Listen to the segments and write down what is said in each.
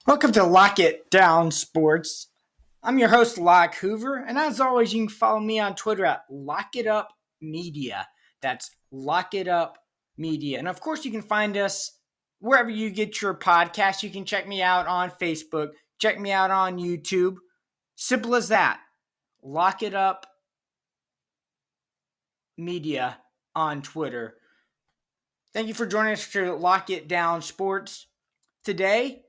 Welcome to Lock It Down Sports. I'm your host, Locke Hoover, and as always, you can follow me on Twitter at Lock It Up Media. That's Lock It Up Media. And of course, you can find us wherever you get your podcast. You can check me out on Facebook, check me out on YouTube. Simple as that. Lock It Up Media on Twitter. Thank you for joining us to Lock It Down Sports. Today,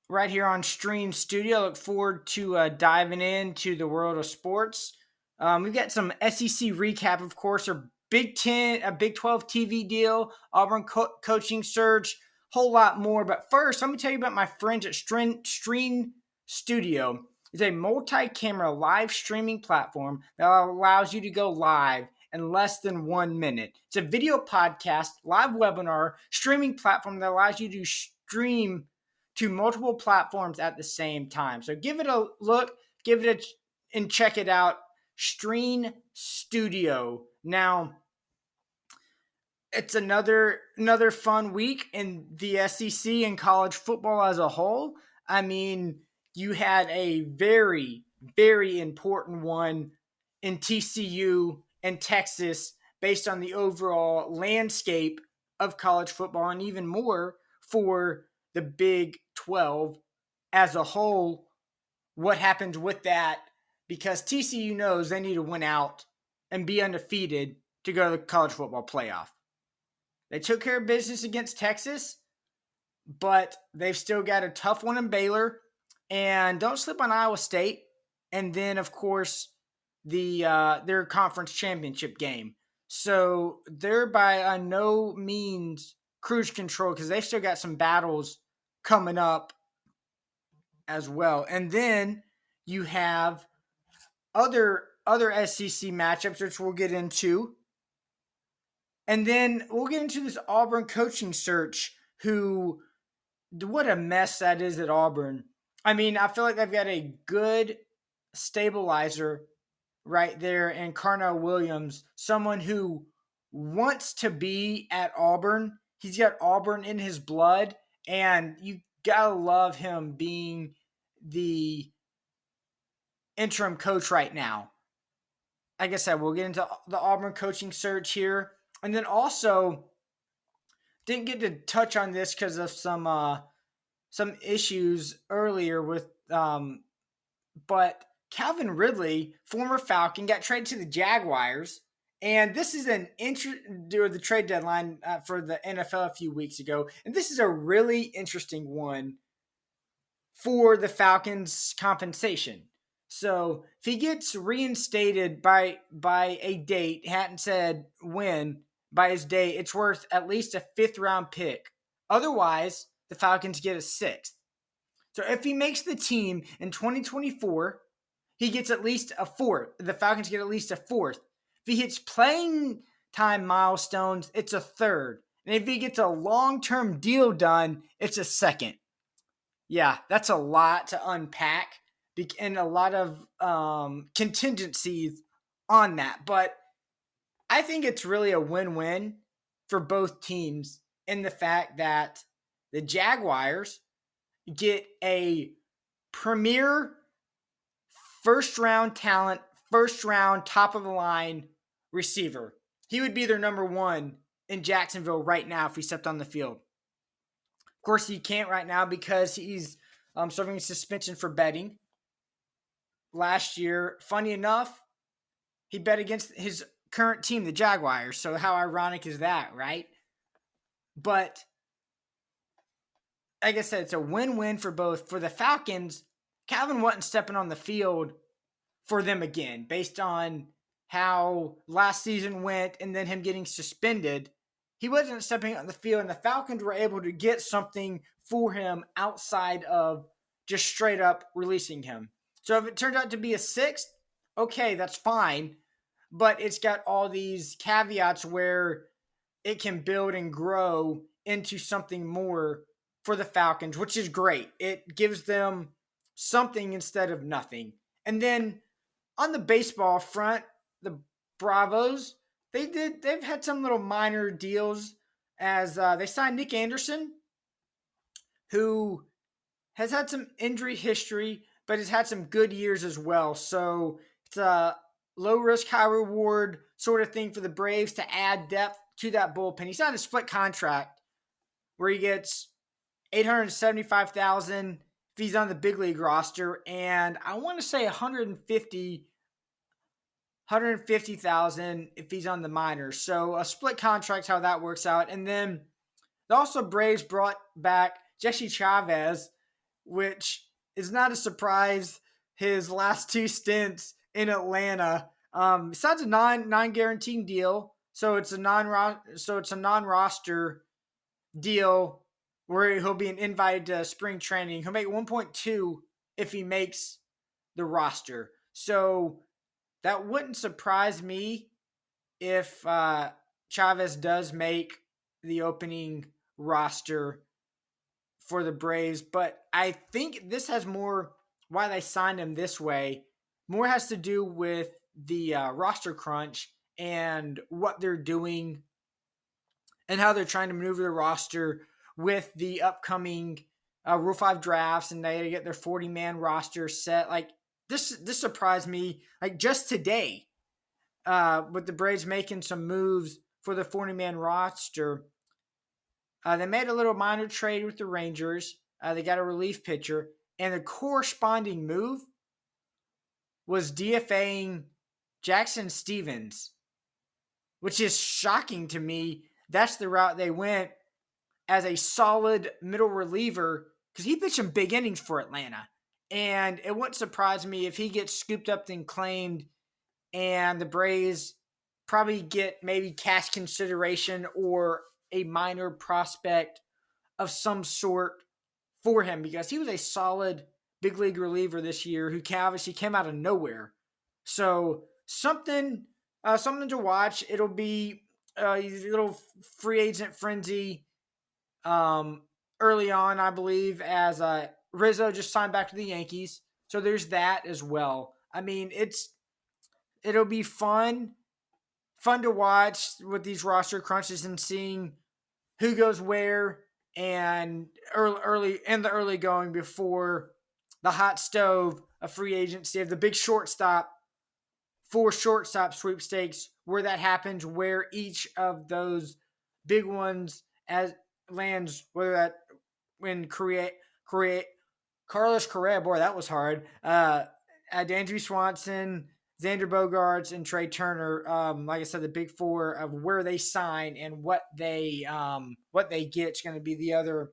right here on Stream Studio. Look forward to diving into the world of sports. We've got some SEC recap, of course, our Big 10, a Big 12 TV deal, Auburn coaching search, whole lot more. But first, let me tell you about my friends at Stream Studio. It's a multi-camera live streaming platform that allows you to go live in less than 1 minute. It's a video podcast, live webinar, streaming platform that allows you to stream to multiple platforms at the same time. So give it a look, and check it out. Stream Studio. Now, it's another fun week in the SEC and college football as a whole. I mean, you had a very, very important one in TCU and Texas based on the overall landscape of college football, and even more for the Big 12 as a whole. What happens with that? Because TCU knows they need to win out and be undefeated to go to the college football playoff. They took care of business against Texas, but they've still got a tough one in Baylor. And don't slip on Iowa State. And then, of course, their conference championship game. So they're by no means cruise control because they've still got some battles coming up as well. And then you have other SEC matchups, which we'll get into. And then we'll get into this Auburn coaching search, what a mess that is at Auburn. I mean, I feel like they've got a good stabilizer right there in Carnell Williams, someone who wants to be at Auburn. He's got Auburn in his blood, and you gotta love him being the interim coach right now. Like I said, we'll get into the Auburn coaching search here. And then also, didn't get to touch on this because of some issues earlier with but Calvin Ridley, former Falcon, got traded to the Jaguars. And this is the trade deadline for the NFL a few weeks ago. And this is a really interesting one for the Falcons' compensation. So if he gets reinstated by a date, hadn't said when, by his date, it's worth at least a 5th round pick. Otherwise, the Falcons get a 6th. So if he makes the team in 2024, he gets at least a 4th. The Falcons get at least a 4th. If he hits playing time milestones, it's a 3rd. And if he gets a long-term deal done, it's a 2nd. Yeah, that's a lot to unpack and a lot of contingencies on that. But I think it's really a win-win for both teams in the fact that the Jaguars get a premier first-round talent, first-round top-of-the-line receiver. He would be their number one in Jacksonville right now if he stepped on the field. Of course, he can't right now because he's serving a suspension for betting. Last year, funny enough, he bet against his current team, the Jaguars. So how ironic is that, right? But like I said, it's a win-win for both. For the Falcons, Calvin wasn't stepping on the field for them again based on how last season went and then him getting suspended. He wasn't stepping on the field, and the Falcons were able to get something for him outside of just straight up releasing him. So if it turned out to be a 6th, okay, that's fine. But it's got all these caveats where it can build and grow into something more for the Falcons, which is great. It gives them something instead of nothing. And then on the baseball front, the Bravos, they've had some little minor deals as they signed Nick Anderson who has had some injury history, but has had some good years as well. So it's a low risk, high reward sort of thing for the Braves to add depth to that bullpen. He's on a split contract where he gets $875,000 if he's on the big league roster, and I want to say 150,000 if he's on the minors. So a split contract, how that works out. And then also Braves brought back Jesse Chavez, which is not a surprise. His last two stints in Atlanta, besides a non guaranteed deal, so it's a non roster deal where he'll be invited to spring training. He'll make 1.2 if he makes the roster. So that wouldn't surprise me if Chavez does make the opening roster for the Braves. But I think this has more why they signed him this way. More has to do with the roster crunch and what they're doing and how they're trying to maneuver the roster with the upcoming Rule 5 drafts, and they get their 40-man roster set. Like, this surprised me, like, just today, with the Braves making some moves for the 40-man roster. They made a little minor trade with the Rangers. They got a relief pitcher, and the corresponding move was DFAing Jackson Stevens, which is shocking to me. That's the route they went as a solid middle reliever because he pitched some big innings for Atlanta. And it wouldn't surprise me if he gets scooped up and claimed and the Braves probably get maybe cash consideration or a minor prospect of some sort for him because he was a solid big league reliever this year who obviously came out of nowhere. So something to watch. It'll be a little free agent frenzy early on, I believe, as Rizzo just signed back to the Yankees. So there's that as well. I mean, it'll be fun to watch with these roster crunches and seeing who goes where and early in the early going before the hot stove of free agency of the big shortstop sweepstakes where that happens, where each of those big ones as lands, whether that when create Carlos Correa, boy, that was hard. Andrew Swanson, Xander Bogaerts, and Trey Turner. Like I said, the big four of where they sign and what they get is going to be the other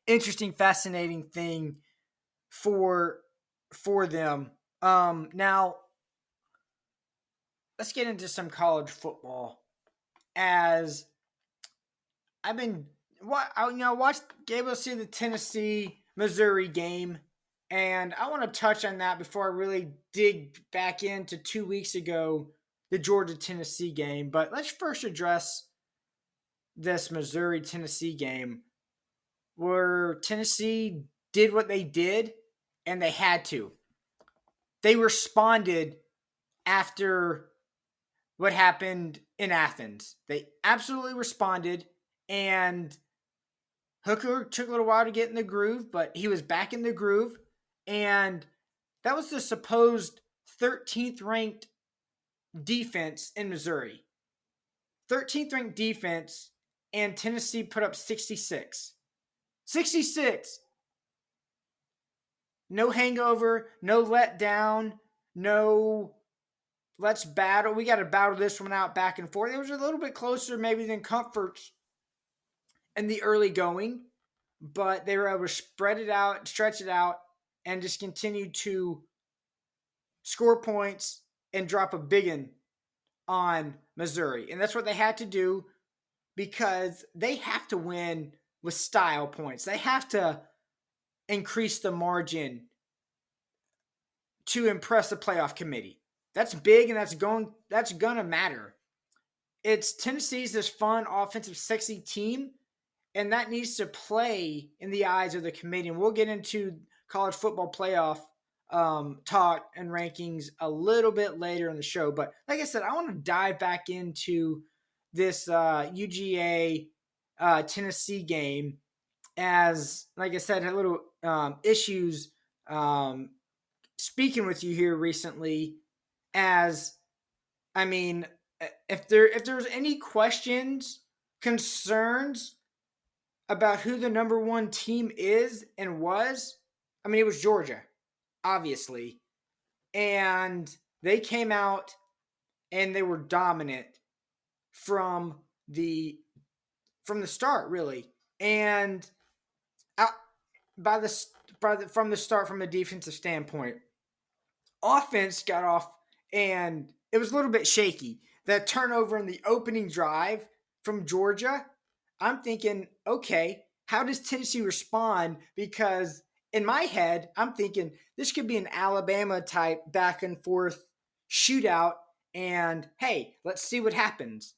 interesting, fascinating thing for them. Now, let's get into some college football. As I've been, able to see the Tennessee Missouri game, and I want to touch on that before I really dig back into 2 weeks ago, the Georgia Tennessee game. But let's first address this Missouri Tennessee game, where Tennessee did what they did, and they had to. They responded after what happened in Athens. They absolutely responded, and Hooker took a little while to get in the groove, but he was back in the groove, and that was the supposed 13th ranked defense in Missouri. 13th ranked defense, and Tennessee put up 66. 66! No hangover, no letdown, no let's battle. We got to battle this one out back and forth. It was a little bit closer maybe than Comfort's in the early going, but they were able to spread it out, stretch it out, and just continue to score points and drop a big one on Missouri. And that's what they had to do because they have to win with style points. They have to increase the margin to impress the playoff committee. That's big, and that's gonna matter. It's Tennessee's this fun, offensive, sexy team, and that needs to play in the eyes of the committee. And we'll get into college football playoff talk and rankings a little bit later in the show. But like I said, I want to dive back into this UGA Tennessee game as like I said, had little issues um, speaking with you here recently. As I mean, if there's any questions, concerns about who the number one team is and was, I mean, it was Georgia, obviously, and they came out and they were dominant from the from the start, really, and out, from the start, from a defensive standpoint, offense got off and it was a little bit shaky. That turnover in the opening drive from Georgia, I'm thinking, okay, how does Tennessee respond? Because in my head, I'm thinking this could be an Alabama type back and forth shootout. And hey, let's see what happens.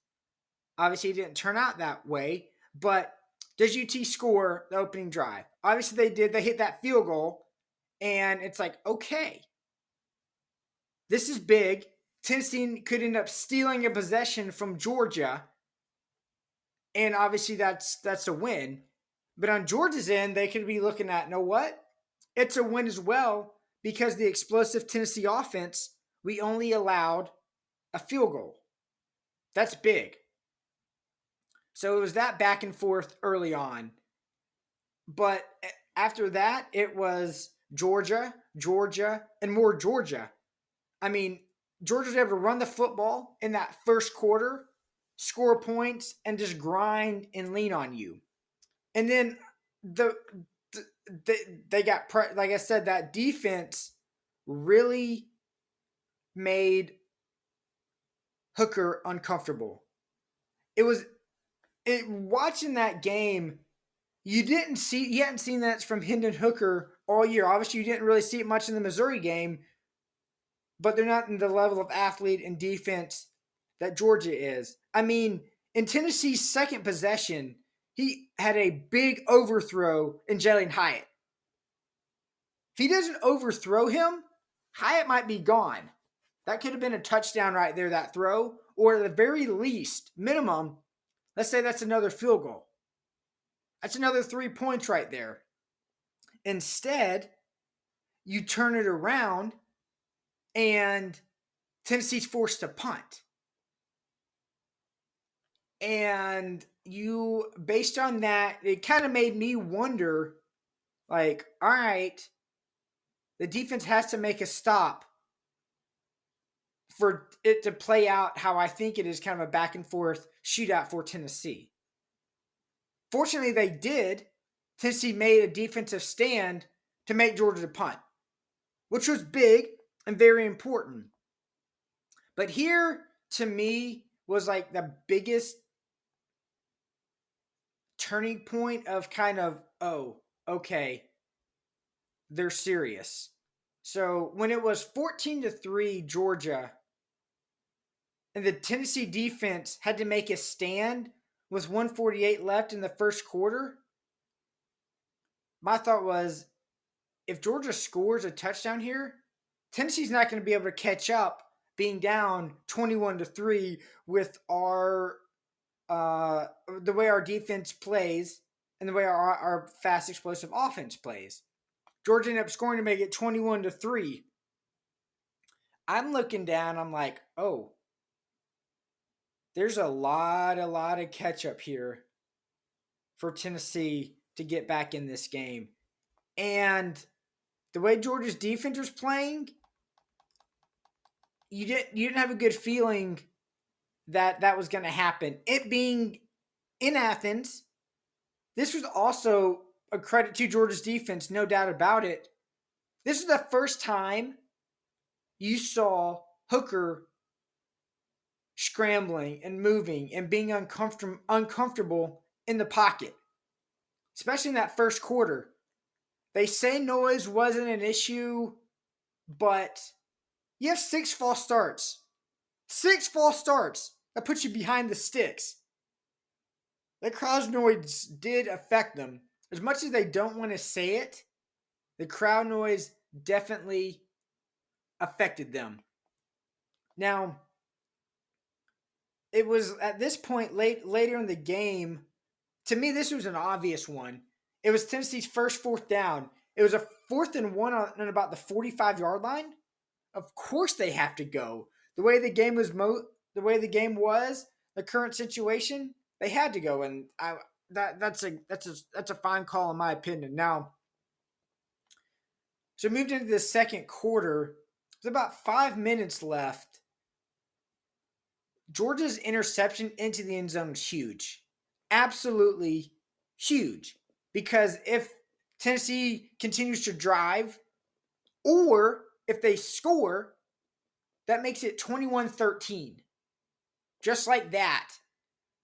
Obviously, it didn't turn out that way, but does UT score the opening drive? Obviously, they did. They hit that field goal, and it's like, okay, this is big. Tennessee could end up stealing a possession from Georgia, and obviously that's a win. But on Georgia's end, they could be looking at, know what? It's a win as well because the explosive Tennessee offense, we only allowed a field goal. That's big. So it was that back and forth early on. But after that, it was Georgia, Georgia, and more Georgia. I mean, Georgia's able to run the football in that first quarter, score points, and just grind and lean on you. And then the, they got like I said, that defense really made Hooker uncomfortable. It was watching that game. You hadn't seen that from Hendon Hooker all year. Obviously, you didn't really see it much in the Missouri game, but they're not in the level of athlete and defense that Georgia is. I mean, in Tennessee's second possession, he had a big overthrow in Jalen Hyatt. If he doesn't overthrow him, Hyatt might be gone. That could have been a touchdown right there, that throw, or at the very least, minimum, let's say that's another field goal. That's another 3 points right there. Instead, you turn it around and Tennessee's forced to punt. And based on that, it kind of made me wonder, like, all right, the defense has to make a stop for it to play out how I think it is, kind of a back and forth shootout for Tennessee. Fortunately, they did. Tennessee made a defensive stand to make Georgia punt, which was big and very important. But here, to me, was like the biggest turning point of kind of, oh, okay, they're serious. So when it was 14-3 Georgia, and the Tennessee defense had to make a stand with 148 left in the first quarter, my thought was, if Georgia scores a touchdown here, Tennessee's not going to be able to catch up being down 21-3 with our the way our defense plays and the way our fast explosive offense plays. Georgia ended up scoring to make it 21-3. I'm looking down, I'm like, oh, there's a lot of catch up here for Tennessee to get back in this game. And the way Georgia's defense was playing, you didn't have a good feeling that was going to happen. It being in Athens, this was also a credit to Georgia's defense, no doubt about it. This is the first time you saw Hooker scrambling and moving and being uncomfortable in the pocket, especially in that first quarter. They say noise wasn't an issue, but you have 6 false starts. 6 false starts. That puts you behind the sticks. The crowd noise did affect them. As much as they don't want to say it, the crowd noise definitely affected them. Now, it was at this point later in the game, to me, this was an obvious one. It was Tennessee's first fourth down. It was a 4th and 1 on about the 45-yard line. Of course they have to go. The way the game was, the current situation, they had to go, and that's a fine call in my opinion. Now, so we moved into the second quarter. There's about 5 minutes left. Georgia's interception into the end zone is huge. Absolutely huge. Because if Tennessee continues to drive, or if they score, that makes it 21-13. Just like that,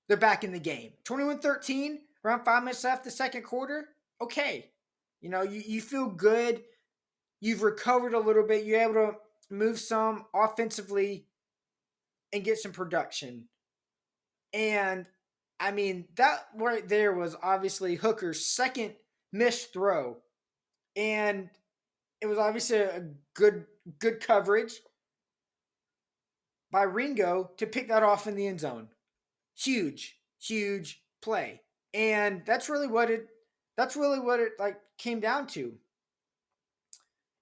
they're back in the game. 21-13, around 5 minutes left the second quarter. Okay. You feel good. You've recovered a little bit. You're able to move some offensively and get some production. And I mean, that right there was obviously Hooker's second missed throw. And it was obviously a good coverage by Ringo to pick that off in the end zone. Huge play. And that's really what it like came down to.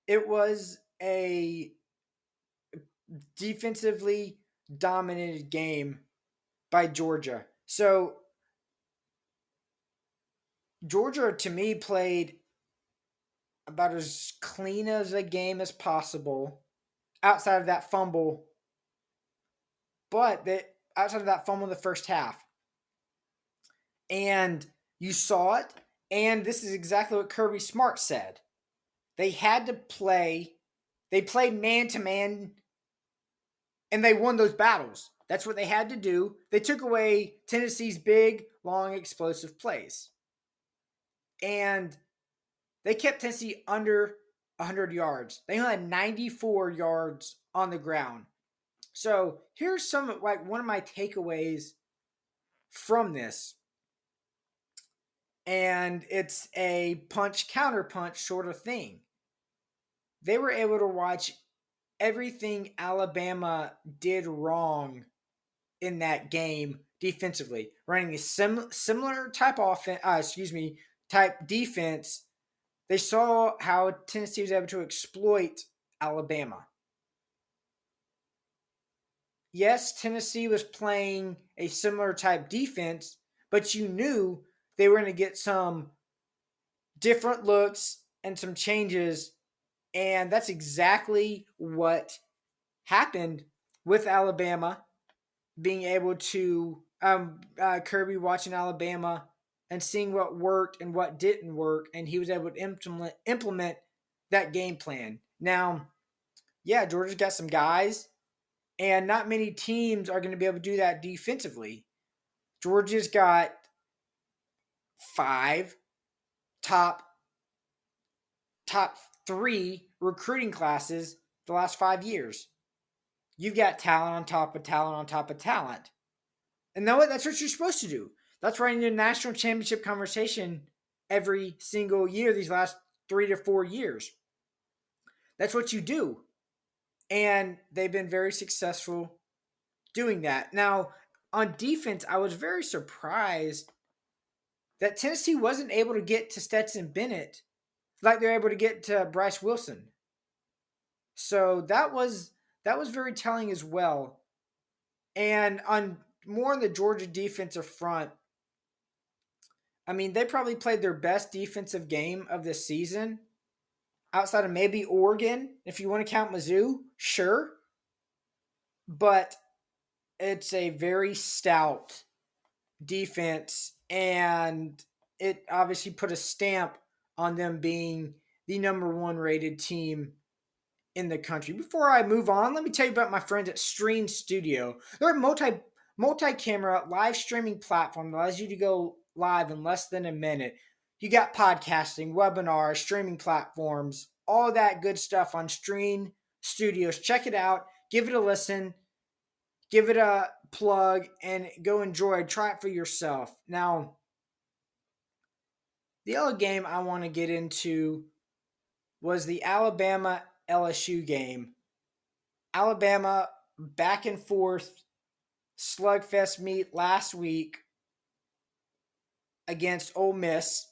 It was a defensively dominated game by Georgia. So Georgia, to me, played about as clean as a game as possible outside of that fumble. But outside of that fumble in the first half. And you saw it. And this is exactly what Kirby Smart said. They had to play. They played man-to-man. And they won those battles. That's what they had to do. They took away Tennessee's big, long, explosive plays. And they kept Tennessee under 100 yards. They only had 94 yards on the ground. So here's one of my takeaways from this. And it's a punch counter punch sort of thing. They were able to watch everything Alabama did wrong in that game defensively, running a similar type type defense. They saw how Tennessee was able to exploit Alabama. Yes, Tennessee was playing a similar type defense, but you knew they were going to get some different looks and some changes, and that's exactly what happened with Alabama being able to Kirby watching Alabama and seeing what worked and what didn't work, and he was able to implement that game plan. Now, yeah, Georgia's got some guys, and not many teams are going to be able to do that defensively. Georgia's got 5 top 3 recruiting classes the last 5 years. You've got talent on top of talent on top of talent. And that's what you're supposed to do. That's right in the national championship conversation every single year these last 3 to 4 years. That's what you do. And they've been very successful doing that. Now, on defense, I was very surprised that Tennessee wasn't able to get to Stetson Bennett like they're able to get to Bryce Wilson. So that was very telling as well. And on the Georgia defensive front, I mean, they probably played their best defensive game of the season outside of maybe Oregon. If you want to count Mizzou, sure. But it's a very stout defense, and it obviously put a stamp on them being the number 1 rated team in the country. Before I move on, let me tell you about my friends at Stream Studio. They're a multi-camera live streaming platform that allows you to go live in less than a minute. You got podcasting, webinars, streaming platforms, all that good stuff on Stream Studios. Check it out. Give it a listen. Give it a plug and go enjoy it. Try it for yourself. Now, the other game I want to get into was the Alabama LSU game. Alabama back and forth slugfest meet last week against Ole Miss.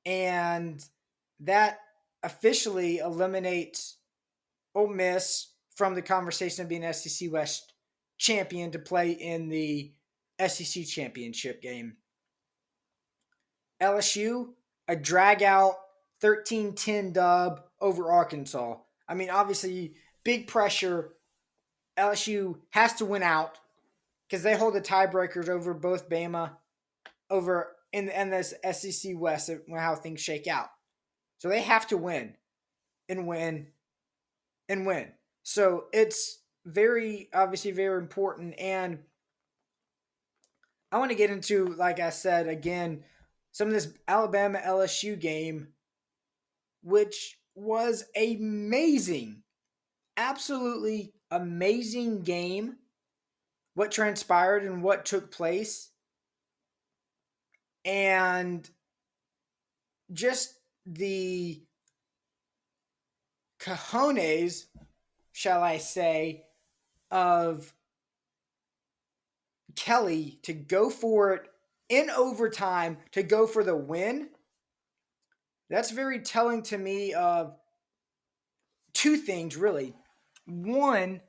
And that officially eliminates Ole Miss from the conversation of being SEC West champion to play in the SEC championship game. LSU, a drag out 13-10 dub over Arkansas. I mean, obviously, big pressure. LSU has to win out because they hold the tiebreakers over both Bama over in this SEC West how things shake out. So they have to win and win and win. So it's very obviously very important. And I want to get into, like I said, again, some of this Alabama LSU game, which was amazing, absolutely amazing game. What transpired and what took place, and just the cojones, shall I say, of Kelly to go for it in overtime, to go for the win. That's very telling to me of two things, really. One,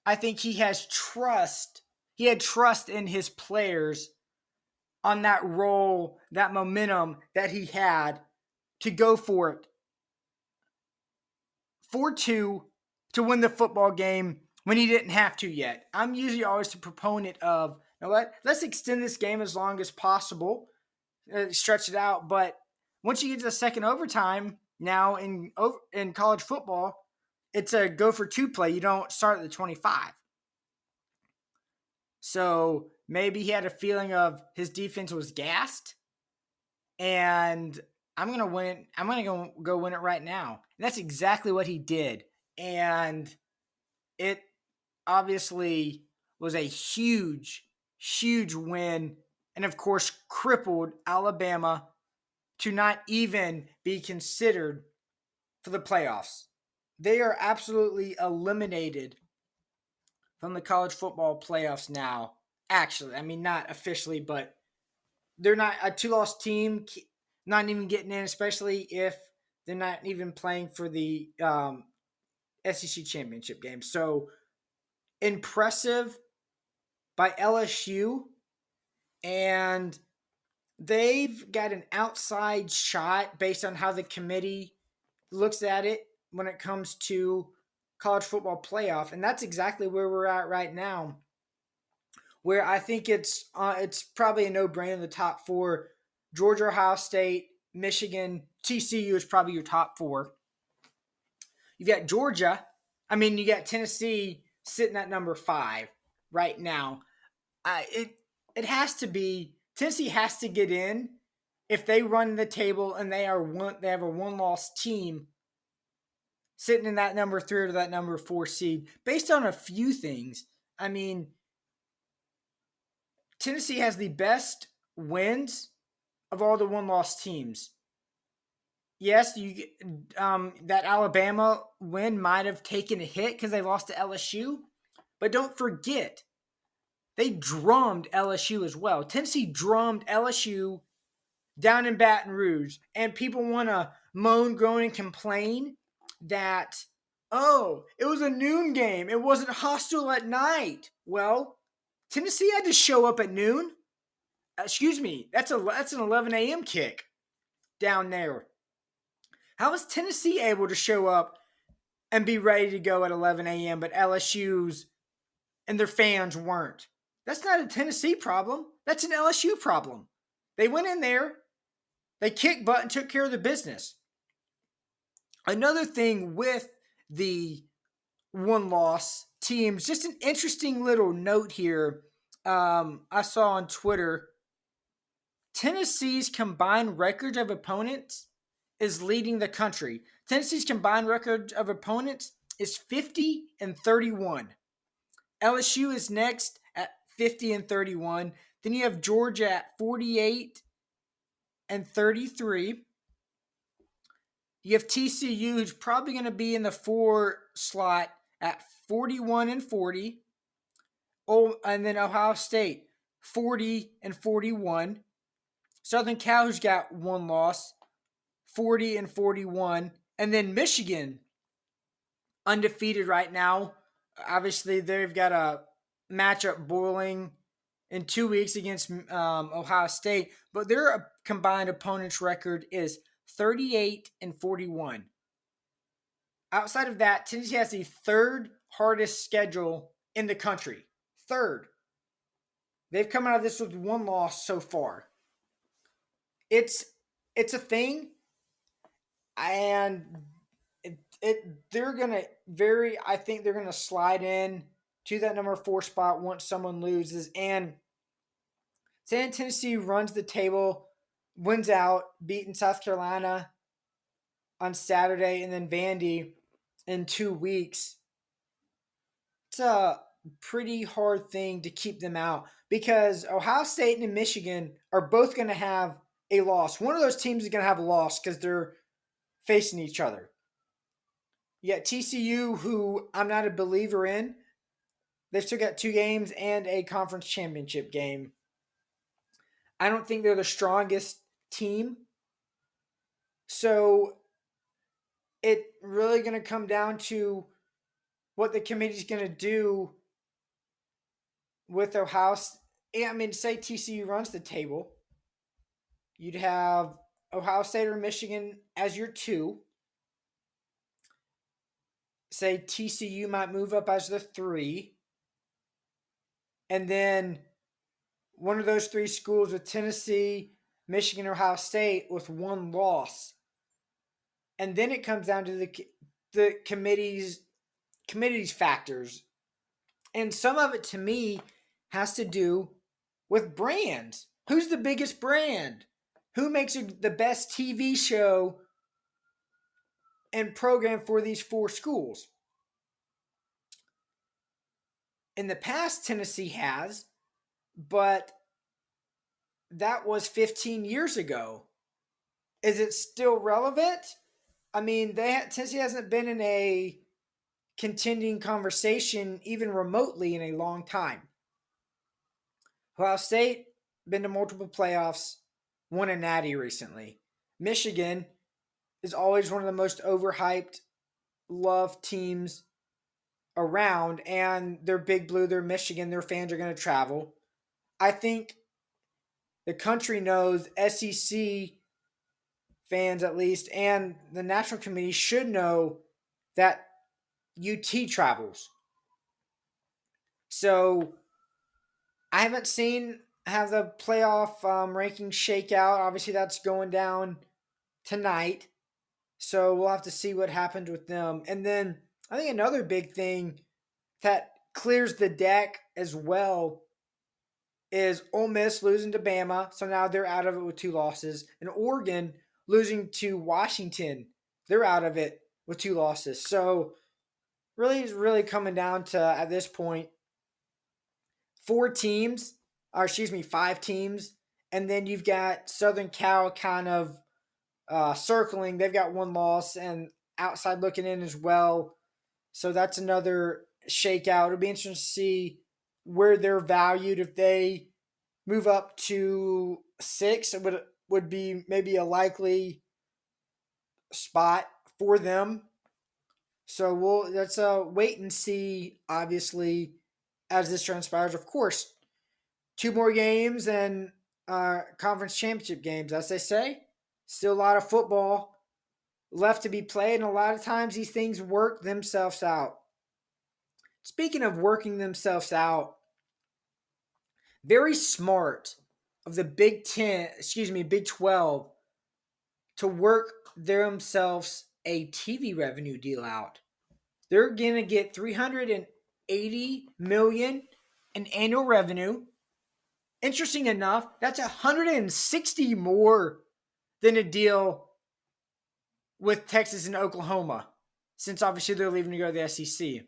I think he has trust. He had trust in his players on that role, that momentum that he had to go for it. 4-2 to win the football game when he didn't have to yet. I'm usually always a proponent of, you know what, let's extend this game as long as possible, stretch it out. But once you get to the second overtime now in college football, it's a go for two play. You don't start at the 25. So maybe he had a feeling of his defense was gassed, and I'm going to win it. I'm going to go win it right now. And that's exactly what he did. And it obviously was a huge, huge win. And of course, crippled Alabama to not even be considered for the playoffs. They are absolutely eliminated from the college football playoffs now. Actually, I mean, not officially, but they're not a two-loss team, not even getting in, especially if they're not even playing for the SEC championship game. So impressive by LSU, and they've got an outside shot based on how the committee looks at it when it comes to college football playoff, and that's exactly where we're at right now. Where I think it's probably a no-brainer. The top four: Georgia, Ohio State, Michigan, TCU is probably your top four. You've got Georgia. I mean, you got Tennessee sitting at number 5 right now. It has to be Tennessee has to get in if they run the table and they have a one-loss team sitting in that number 3 or that number 4 seed based on a few things. I mean, Tennessee has the best wins of all the one-loss teams. Yes, that Alabama win might have taken a hit because they lost to LSU, but don't forget, they drummed LSU as well. Tennessee drummed LSU down in Baton Rouge, and people want to moan, groan, and complain that, oh, it was a noon game. It wasn't hostile at night. Well, Tennessee had to show up at noon. Excuse me, that's an 11 a.m. kick down there. How was Tennessee able to show up and be ready to go at 11 a.m., but LSU's and their fans weren't? That's not a Tennessee problem. That's an LSU problem. They went in there, they kicked butt and took care of the business. Another thing with the one-loss teams, just an interesting little note here I saw on Twitter. Tennessee's combined record of opponents is leading the country. Tennessee's combined record of opponents is 50-31. LSU is next at 50-31. Then you have Georgia at 48-33. You have TCU, who's probably going to be in the 4 slot at 41-40. Oh, and then Ohio State, 40-41. Southern Cal, who's got one loss, 40-41. And then Michigan, undefeated right now. Obviously, they've got a matchup boiling in 2 weeks against Ohio State, but their combined opponent's record is 38-41. Outside of that, Tennessee has the third hardest schedule in the country. Third. They've come out of this with one loss so far. It's a thing, and they're gonna I think they're gonna slide in to that number 4 spot once someone loses. And Tennessee runs the table, wins out, beating South Carolina on Saturday, and then Vandy in 2 weeks. It's a pretty hard thing to keep them out because Ohio State and Michigan are both going to have a loss. One of those teams is going to have a loss because they're facing each other. Yet TCU, who I'm not a believer in, they've still got 2 games and a conference championship game. I don't think they're the strongest team. So it's really going to come down to what the committee's going to do with Ohio. I mean, say TCU runs the table, you'd have Ohio State or Michigan as your 2. Say TCU might move up as the 3. And then one of those 3 schools with Tennessee, Michigan, or Ohio State with 1 loss. And then it comes down to the committee's factors. And some of it, to me, has to do with brands. Who's the biggest brand? Who makes the best TV show and program for these 4 schools? In the past, Tennessee has, but that was 15 years ago. Is it still relevant? I mean, Tennessee hasn't been in a contending conversation even remotely in a long time. Ohio State, been to multiple playoffs, won a natty recently. Michigan is always one of the most overhyped, loved teams around, and they're Big Blue, they're Michigan, their fans are going to travel. I think the country knows, SEC fans at least, and the national committee should know that UT travels. So I haven't seen have the playoff rankings shake out. Obviously, that's going down tonight. So we'll have to see what happens with them. And then I think another big thing that clears the deck as well is Ole Miss losing to Bama. So now they're out of it with 2 losses. And Oregon losing to Washington. They're out of it with 2 losses. So really, it's really coming down to, at this point, 5 teams. And then you've got Southern Cal kind of circling. They've got 1 loss and outside looking in as well. So that's another shakeout. It'll be interesting to see where they're valued. If they move up to 6, it would be maybe a likely spot for them. So that's a wait and see, obviously, as this transpires. Of course, 2 more games and conference championship games, as they say. Still a lot of football left to be played, and a lot of times these things work themselves out. Speaking of working themselves out, very smart of the Big 12 to work themselves a TV revenue deal out. They're going to get $380 million in annual revenue. Interesting enough, that's $160 more than a deal with Texas and Oklahoma, since obviously they're leaving to go to the SEC.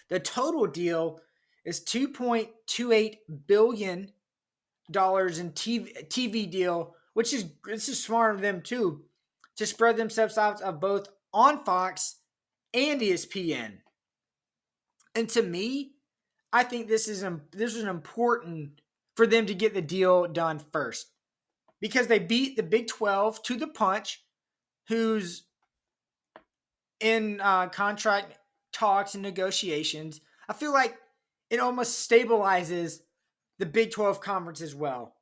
The total deal is $2.28 billion in TV deal, which is smart of them too, to spread themselves out of both on Fox and ESPN. And to me, I think this is important for them to get the deal done first. because they beat the Big 12 to the punch, who's in contract talks and negotiations. I feel like it almost stabilizes the Big 12 conference as well.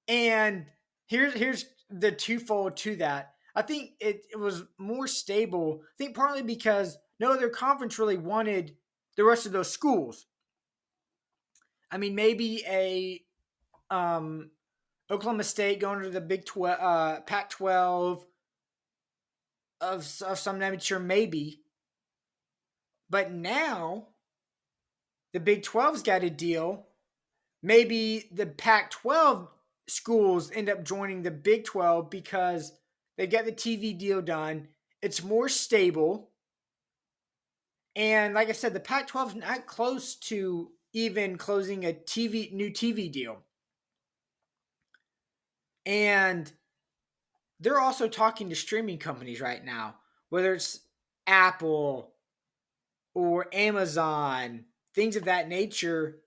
And here's the twofold to that. I think it was more stable. I think partly because no other conference really wanted the rest of those schools. I mean, maybe a Oklahoma State going to the Big 12, Pac-12 of some nature, maybe. But now the Big 12's got a deal. Maybe the Pac 12 schools end up joining the Big 12 because they get the TV deal done. It's more stable. And like I said, the Pac 12 is not close to even closing a new TV deal. And they're also talking to streaming companies right now, whether it's Apple or Amazon, things of that nature,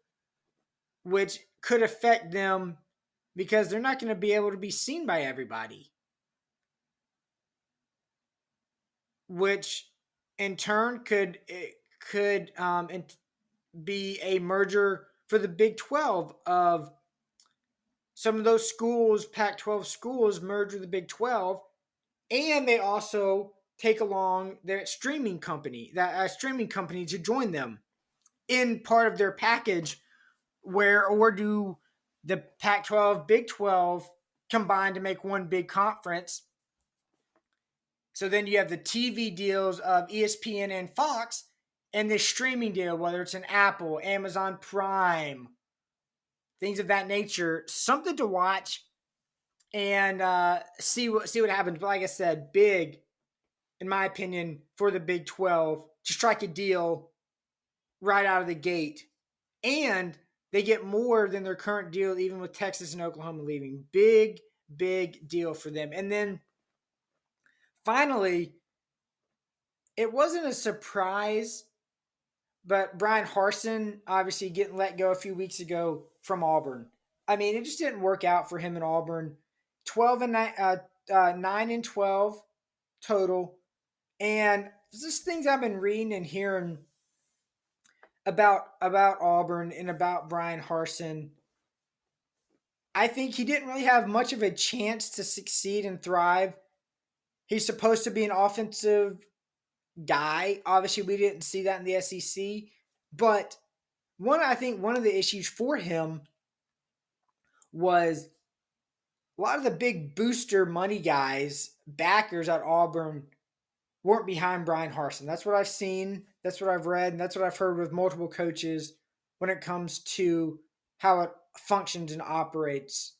which could affect them because they're not going to be able to be seen by everybody, which in turn could be a merger for the Big 12 of some of those schools, Pac-12 schools, merge with the Big 12, and they also take along their streaming company, that streaming company to join them in part of their package, where or do the Pac-12, Big 12 combine to make one big conference. So then you have the TV deals of ESPN and Fox, and this streaming deal, whether it's an Apple, Amazon Prime, things of that nature. Something to watch and see what happens. But like I said, big, in my opinion, for the Big 12 to strike a deal right out of the gate. And they get more than their current deal, even with Texas and Oklahoma leaving. Big, big deal for them. And then finally, it wasn't a surprise, but Brian Harsin obviously getting let go a few weeks ago from Auburn. I mean, it just didn't work out for him in Auburn. 9 and 12 total. And just things I've been reading and hearing about Auburn and about Brian Harsin. I think he didn't really have much of a chance to succeed and thrive. He's supposed to be an offensive guy. Obviously, we didn't see that in the SEC. But I think one of the issues for him was a lot of the big booster money guys, backers at Auburn, weren't behind Brian Harsin. That's what I've seen. That's what I've read. And that's what I've heard with multiple coaches when it comes to how it functions and operates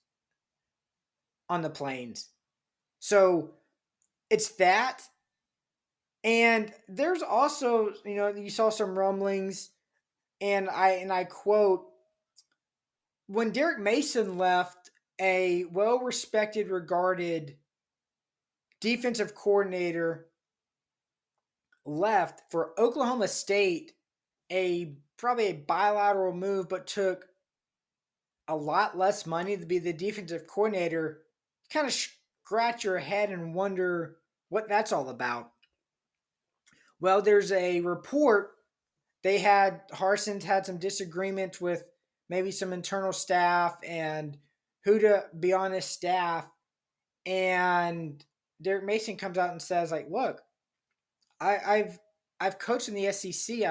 on the plains. So it's that. And there's also, you saw some rumblings, and I quote, when Derek Mason left, a well-respected, regarded defensive coordinator left for Oklahoma State, probably a bilateral move, but took a lot less money to be the defensive coordinator. Kind of scratch your head and wonder what that's all about. Well, there's a report Harsin's had some disagreements with maybe some internal staff and who to be on his staff. And Derek Mason comes out and says, like, look, I've coached in the SEC.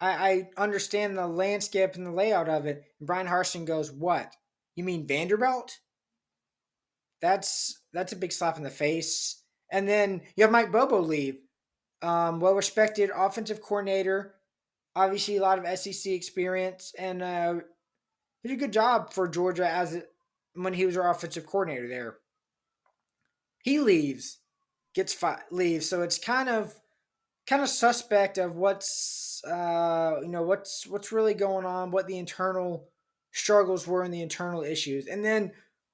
I understand the landscape and the layout of it. And Brian Harsin goes, what? You mean Vanderbilt? That's a big slap in the face. And then you have Mike Bobo leave. Well-respected offensive coordinator. Obviously, a lot of SEC experience. And he did a good job for Georgia when he was our offensive coordinator there. He leaves. Leaves. So it's kind of suspect of what's really going on, what the internal struggles were and the internal issues. And then,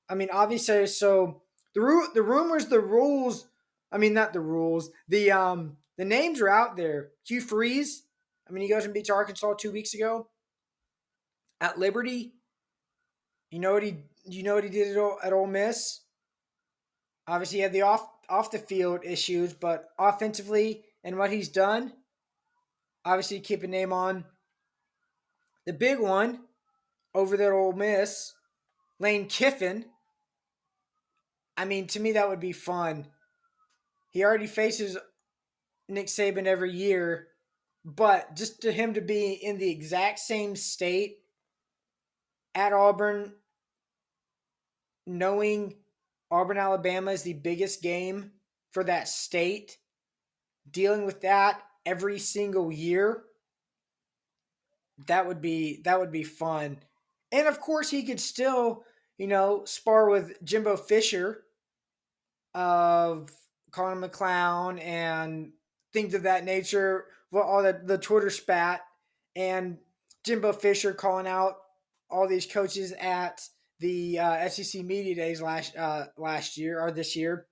I mean, obviously, so the rumors, the rules, I mean, not the rules, the names are out there. Hugh Freeze, I mean, he goes and beats Arkansas 2 weeks ago at Liberty. You know what he did at Ole Miss? Obviously, he had the off the field issues, but offensively and what he's done, obviously keep a name on. The big one over there, Ole Miss, Lane Kiffin. I mean, to me, that would be fun. He already faces Nick Saban every year, but just to him to be in the exact same state at Auburn, knowing Auburn, Alabama is the biggest game for that state, dealing with that every single year, that would be fun. And of course, he could still, spar with Jimbo Fisher of calling him a clown and things of that nature. Well, all the Twitter spat and Jimbo Fisher calling out all these coaches at the SEC media days last year or this year.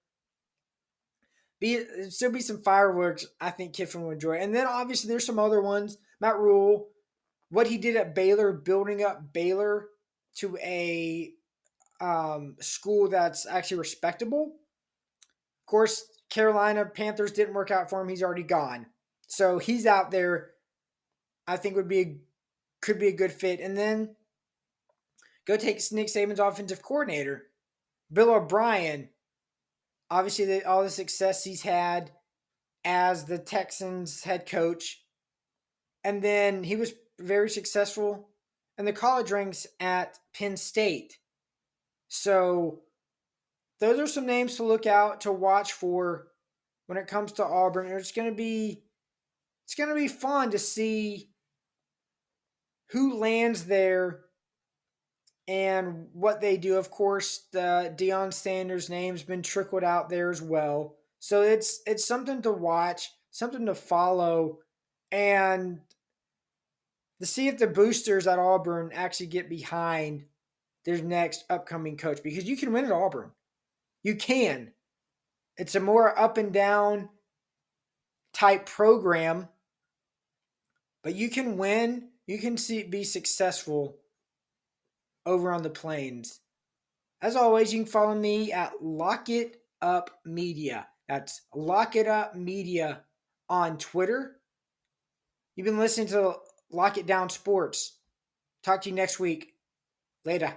Still be some fireworks. I think Kiffin will enjoy, and then obviously there's some other ones. Matt Rule, what he did at Baylor, building up Baylor to a school that's actually respectable. Of course, Carolina Panthers didn't work out for him. He's already gone, so he's out there. I think could be a good fit, and then go take Nick Saban's offensive coordinator, Bill O'Brien. Obviously, all the success he's had as the Texans head coach, and then he was very successful in the college ranks at Penn State. So those are some names to look out to watch for when it comes to Auburn. It's going to be fun to see who lands there and what they do. Of course, the Deion Sanders name's been trickled out there as well. So it's something to watch, something to follow, and to see if the boosters at Auburn actually get behind their next upcoming coach, because you can win at Auburn. You can. It's a more up and down type program, but you can win. You can be successful over on the plains. As always, you can follow me at Lock It Up Media. That's Lock It Up Media on Twitter. You've been listening to Lock It Down Sports. Talk to you next week. Later.